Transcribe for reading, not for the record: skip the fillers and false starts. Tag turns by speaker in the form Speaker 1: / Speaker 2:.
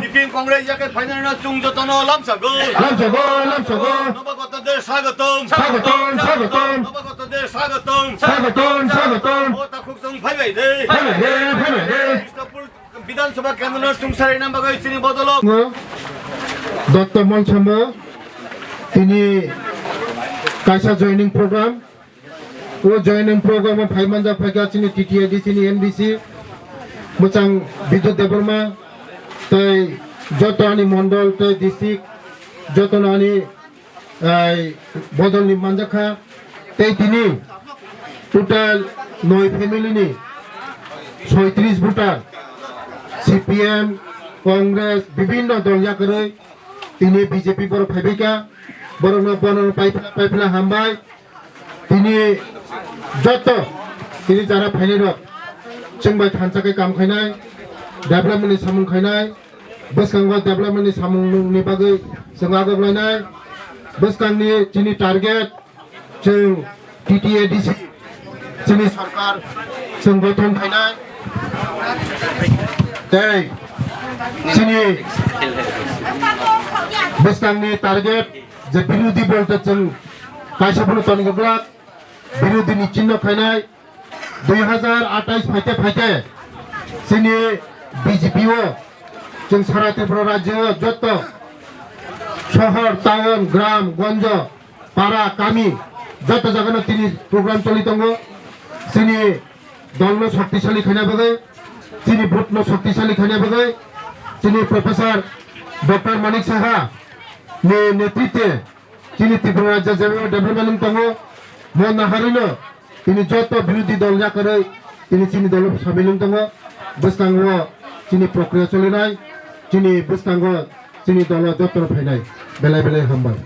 Speaker 1: CPM Congress যাকে final চুংজতন লামসাগো নবাগতদের স্বাগতম নবাগতদের স্বাগতম ও তাকুকসং ফাইবাইদে কৃষ্ণপুর বিধানসভা কেন্দ্র সুংসারি নামবাগাই চিনি বদলক
Speaker 2: ডক্টর মলছন্দ তিনি কাইসা জয়নিং প্রোগ্রাম ও জয়নিং প্রোগ্রাম ফাইমানজা ফাইগাसिनो টিটিএডিসিনি এনবিসি मोजां বিদ্যুৎ দেববর্মা তাই যত আনি মন্ডল তাই ডিস্ট্রিক্ট যত আনি বদলনি মানজাখা তাই তিনি টোটাল 9 ফ্যামিলিনি 36 ভোটার সিপিএম কংগ্রেস বিভিন্ন দল যাকরে তিনি বিজেপি বড় ফাইবিকা বড় পাইফলা হামবাই তিনি যত তিনি যারা ফাইনাল जोंबाय थानसाखै काम खायनाय डेभलपमेन्टनि सामुं खायनाय बोसकांगो डेभलपमेन्टनि सामुंनि बागै जों आगोलायनाय बोसकांनि जोंनि टार्गेट जों टिटिएडिसि जोंनि सरकार जों गठन खायनाय दै जोंनि बोसकांनि टार्गेट जे बिरोधी बलखौ जों कायसाफोरनो तनगोब्ला बिरोधीनि चिन्ह खायनाय 2028 फाइटे जोंनि बीजेपी जों सारा त्रिपुरा राज्य जत शहर टाउन ग्राम गंज पारा गामी जत जायगायाव তিনি प्रग्राम चलि दङ जोंनि दलनो शक्तिशाली खायना बागै जोंनि भोटनो शक्तिशाली खायना बागै जोंनि प्रोफेसर डॉक्टर मानिक साहा नि नेतृत्व जोंनि त्रिपुरा राज्य जेबो डेभलपमेन्ट दङ मन हारिनो তিনি যত বিরোধী দল যাকরে তিনি চিনি দল সামিল দङ বসকাঙ্গ চিনি প্রক্রিয়া চলিনাय চিনি বসকাঙ্গ চিনি দল যত ফাইনাय বেলায় বেলায় হামবাय